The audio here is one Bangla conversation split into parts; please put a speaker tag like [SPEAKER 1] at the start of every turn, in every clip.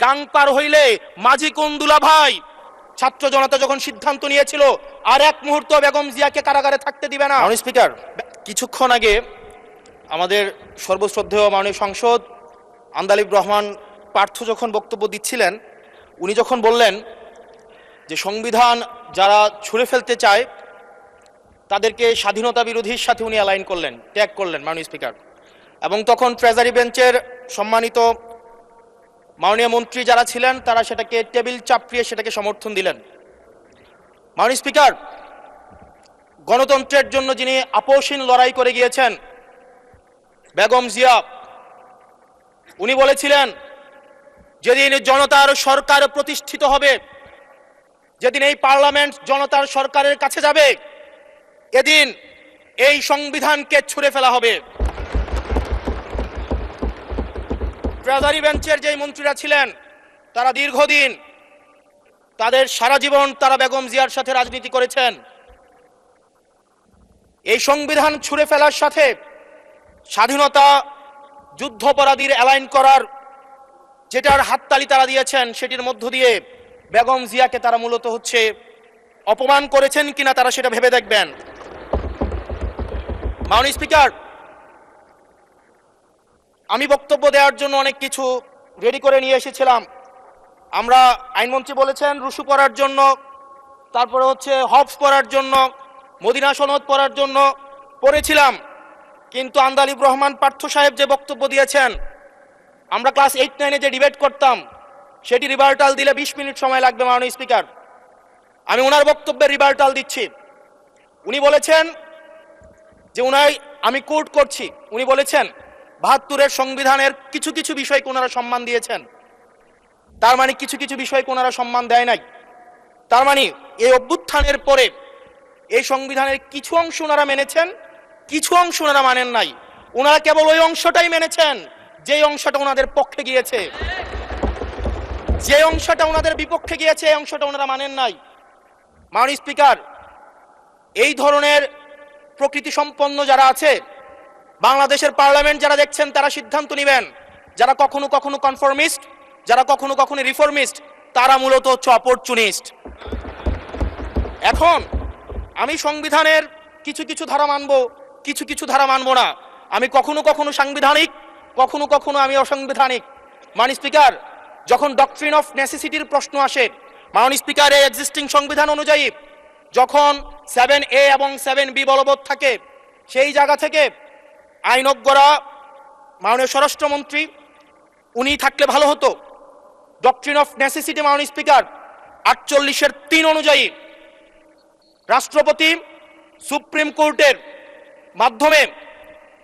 [SPEAKER 1] গাং পার হইলে মাঝি কোন দুলা ভাই। ছাত্র জনতা যখন সিদ্ধান্ত নিয়েছিল আর এক মুহূর্ত বেগম জিয়াকে কারাগারে থাকতে দিবে না। মাননীয় স্পিকার, কিছুক্ষণ আগে আমাদের সর্বশ্রদ্ধেয় মাননীয় সংসদ আন্দালিব রহমান পার্থ যখন বক্তব্য দিচ্ছিলেন, উনি যখন বললেন যে সংবিধান যারা ছুঁড়ে ফেলতে চায় তাদেরকে স্বাধীনতা বিরোধীর সাথে উনি অ্যালাইন করলেন, ট্যাগ করলেন মাননীয় স্পিকার। এবং তখন ট্রেজারি বেঞ্চের সম্মানিত মাননীয় মন্ত্রী যারা ছিলেন তারা সেটাকে টেবিল চাপড়িয়ে সেটাকে সমর্থন দিলেন। মাননীয় স্পিকার, গণতন্ত্রের জন্য যিনি আপোষহীন লড়াই করে গিয়েছেন বেগম জিয়া, উনি বলেছিলেন যেদিন জনতার সরকার প্রতিষ্ঠিত হবে, যেদিন এই পার্লামেন্ট জনতার সরকারের কাছে যাবে, এদিন এই সংবিধানকে ছুঁড়ে ফেলা হবে। ট্রেজারি বেঞ্চের যে মন্ত্রীরা ছিলেন তারা দীর্ঘদিন, তাদের সারা জীবন তারা বেগম জিয়ার সাথে রাজনীতি করেছেন। এই সংবিধান ছুঁড়ে ফেলার সাথে স্বাধীনতা যুদ্ধাপরাধীর অ্যালাইন করার যেটার হাততালি তারা দিয়েছেন, সেটির মধ্য দিয়ে বেগম জিয়াকে তারা মূলত অপমান করেছেন কিনা তারা সেটা ভেবে দেখবেন। মাননীয় স্পিকার, আমি বক্তব্য দেওয়ার জন্য অনেক কিছু রেডি করে নিয়ে এসেছিলাম। আমরা আইনমন্ত্রী বলেছেন রুশু পড়ার জন্য, তারপরে হবস পড়ার জন্য, মদিনা সনদ পড়ার জন্য পড়েছিলাম। কিন্তু আন্দালিব রহমান পার্থ সাহেব যে বক্তব্য দিয়েছেন, আমরা ক্লাস 8-9-এ যে ডিবেট করতাম সেটি রিভার্টাল দিলে 20 মিনিট সময় লাগবে। মাননীয় স্পিকার, আমি ওনার বক্তব্যের রিভার্টাল দিচ্ছি। উনি বলেছেন যে আমি কোট করছি, উনি বলেছেন 72-এর সংবিধানের কিছু কিছু বিষয়কে ওনারা সম্মান দিয়েছেন। তার মানে কিছু কিছু বিষয়কে ওনারা সম্মান দেয় নাই। তার মানে এই অভ্যুত্থানের পরে এই সংবিধানের কিছু অংশ ওনারা মেনেছেন, কিছু অংশ ওনারা মানেন নাই। ওনারা কেবল ওই অংশটাই মেনেছেন যে অংশটা ওনাদের পক্ষে গিয়েছে, যে অংশটা ওনাদের বিপক্ষে গিয়েছে এই অংশটা ওনারা মানেন নাই। মাননীয় স্পিকার, এই ধরনের প্রকৃতি সম্পন্ন যারা আছে বাংলাদেশের পার্লামেন্ট যারা দেখছেন তারা সিদ্ধান্ত নেবেন, যারা কখনো কখনো কনফরমিস্ট, যারা কখনো কখনো রিফর্মিস্ট, তারা মূলত অপরচুনিস্ট। এখন আমি সংবিধানের কিছু কিছু ধারা মানবো, কিছু কিছু ধারা মানবো না। আমি কখনো কখনো সাংবিধানিক, কখনো কখনো আমি অসাংবিধানিক। মাননীয় স্পিকার, যখন ডক্ট্রিন অফ নেসেসিটির প্রশ্ন আসে, মাননীয় স্পিকার, এই এক্সিস্টিং সংবিধান অনুযায়ী যখন 7A এবং 7B বলবৎ থাকে, সেই জায়গা থেকে আইনজ্ঞরা, মাননীয় স্বরাষ্ট্রমন্ত্রী উনি থাকলে ভালো হতো। ডক্ট্রিন অফ নেসেসিটি মাননীয় স্পিকার 48-3 অনুযায়ী রাষ্ট্রপতি সুপ্রিম কোর্টের মাধ্যমে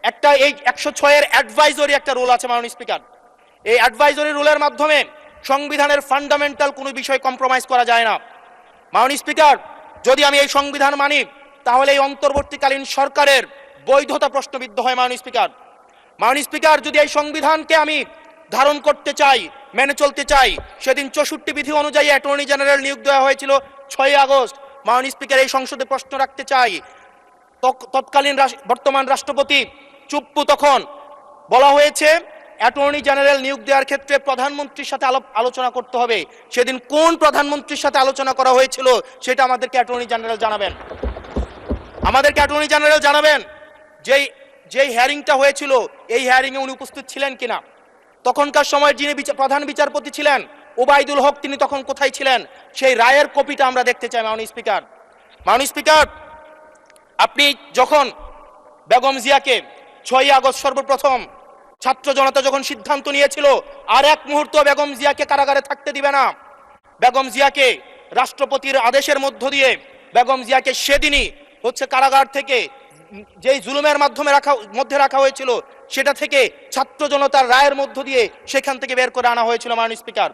[SPEAKER 1] একটা এই 106-এর অ্যাডভাইজরি একটা রুল আছে মাননীয় স্পিকার। এই অ্যাডভাইজরি রুলের মাধ্যমে সংবিধানের ফান্ডামেন্টাল কোনো বিষয় কম্প্রোমাইজ করা যায় না। মাননীয় স্পিকার, যদি আমি এই সংবিধান মানি তাহলে এই অন্তর্বর্তীকালীন সরকারের বৈধতা প্রশ্নবিদ্ধ হয়। মাননীয় স্পিকার, মাননীয় স্পিকার, যদি এই সংবিধানকে আমি ধারণ করতে চাই, মেনে চলতে চাই, সেদিন 64 বিধি অনুযায়ী অ্যাটর্নি জেনারেল নিয়োগ দেওয়া হয়েছিল 6 আগস্ট। মাননীয় স্পিকার, এই সংসদে প্রশ্ন রাখতে চাই, তৎকালীন বর্তমান রাষ্ট্রপতি চুপ্পু, তখন বলা হয়েছে অ্যাটর্নি জেনারেল নিয়োগ দেওয়ার ক্ষেত্রে প্রধানমন্ত্রীর সাথে আলোচনা করতে হবে। সেদিন কোন প্রধানমন্ত্রীর সাথে আলোচনা করা হয়েছিল সেটা আমাদেরকে অ্যাটর্নি জেনারেল জানাবেন। আমাদেরকে অ্যাটর্নি জেনারেল জানাবেন যেই হিয়ারিংটা হয়েছিল এই হিয়ারিংয়ে উনি উপস্থিত ছিলেন কিনা। তখনকার সময় যিনি প্রধান বিচারপতি ছিলেন ওবায়দুল হক, তিনি তখন কোথায় ছিলেন, সেই রায়ের কপিটা আমরা দেখতে চাই। মাননীয় স্পিকার, মাননীয় স্পিকার, আপনি যখন বেগম জিয়াকে 6 আগস্ট সর্বপ্রথম ছাত্র জনতা যখন সিদ্ধান্ত নিয়েছিল আর এক মুহূর্ত বেগম জিয়াকে কারাগারে থাকতে দিবে না, বেগম জিয়াকে রাষ্ট্রপতির আদেশের মধ্য দিয়ে বেগম জিয়াকে সেদিনই কারাগার থেকে যেই জুলুমের মধ্যে রাখা হয়েছিল সেটা থেকে ছাত্র জনতার রায়ের মধ্য দিয়ে সেখান থেকে বের করে আনা হয়েছিল। মাননীয় স্পিকার,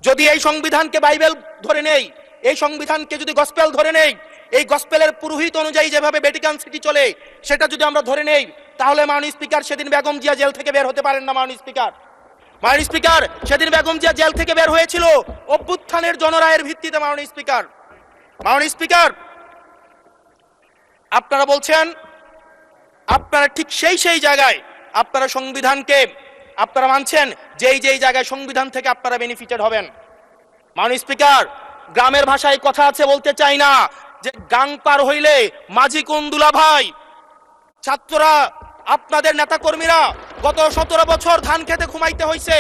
[SPEAKER 1] যদি এই সংবিধানকে বাইবেল ধরে নেই, এই সংবিধানকে যদি গসপেল ধরে নেই, এই গসপেলের পুরোহিত অনুযায়ী যেভাবে ভ্যাটিকান সিটি চলে সেটা যদি আমরা ধরে নেই, তাহলে মাননীয় স্পিকার সেদিন বেগম জিয়া জেল থেকে বের হতে পারেন না। মাননীয় স্পিকার, মাননীয় স্পিকার, সেদিন বেগম জিয়া জেল থেকে বের হয়েছিল অভ্যুত্থানের জনরায়ের ভিত্তিতে। মাননীয় স্পিকার, মাননীয় স্পিকার, আপনারা বলছেন আপনারা ঠিক সেই জায়গায় আপনারা সংবিধানকে আপনারা মানছেন যেই যেই জায়গায় সংবিধান থেকে আপনারা বেনিফিটেড হবেন। মাননীয় স্পিকার, গ্রামের ভাষায় কথা আছে, বলতে চাই না, যে গাং পার হইলে মাঝি কোন দুলা ভাই। ছাত্ররা, আপনাদের নেতা কর্মীরা গত 17 বছর ধান খেতে ঘুমাইতে হয়েছে,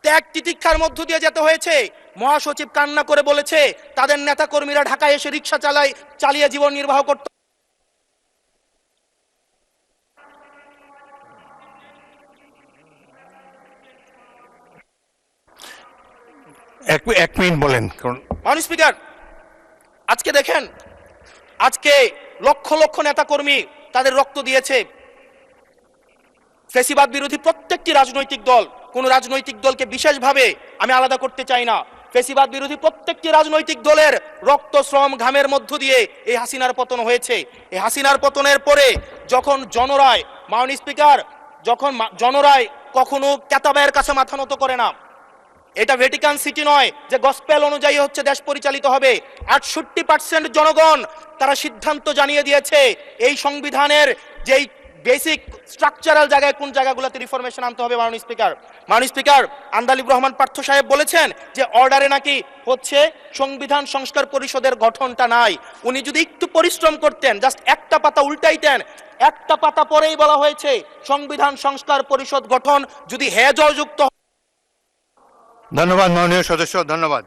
[SPEAKER 1] ত্যাগ তিতিক্ষার মধ্য দিয়ে যেতে হয়েছে। মহাসচিব কান্না করে বলেছে তাদের নেতা কর্মীরা ঢাকায় এসে রিক্সা চালিয়ে জীবন নির্বাহ করত।
[SPEAKER 2] এক মিনিট বলেন।
[SPEAKER 1] মাননীয় স্পিকার, আজকে দেখেন, আজকে লক্ষ লক্ষ নেতা কর্মী তাদের রক্ত দিয়েছে। ফ্যাসিবাদ বিরোধী প্রত্যেকটি রাজনৈতিক দল, কোন রাজনৈতিক দলকে বিশেষভাবে আমি আলাদা করতে চাই না, ফ্যাসিবাদ বিরোধী প্রত্যেকটি রাজনৈতিক দলের রক্ত, শ্রম, ঘামের মধ্য দিয়ে এই হাসিনার পতন হয়েছে। এই হাসিনার পতনের পরে যখন জনরায়, মাননীয় স্পিকার, যখন জনরায় কখনো কেতাবের কাছে মাথা নত করে না। এটা ভ্যাটিকান সিটি নয় যে গসপেল অনুযায়ী হচ্ছে দেশ পরিচালিত হবে। 68% জনগণ তারা সিদ্ধান্ত জানিয়ে দিয়েছে এই সংবিধানের যেই বেসিক স্ট্রাকচারাল জায়গায় কোন জায়গাগুলোতে রিফরমেশন আনতে হবে। মাননীয় স্পিকার, আন্দালিব রহমান পার্থ সাহেব বলেছেন যে অর্ডারে নাকি হচ্ছে সংবিধান সংস্কার পরিষদের গঠনটা নাই। উনি যদি একটু পরিশ্রম করতেন, জাস্ট একটা পাতা উল্টাইতেন, একটা পাতা পরেই বলা হয়েছে সংবিধান সংস্কার পরিষদ গঠন যদি জয়যুক্ত।
[SPEAKER 2] ধন্যবাদ মাননীয় সদস্য, ধন্যবাদ।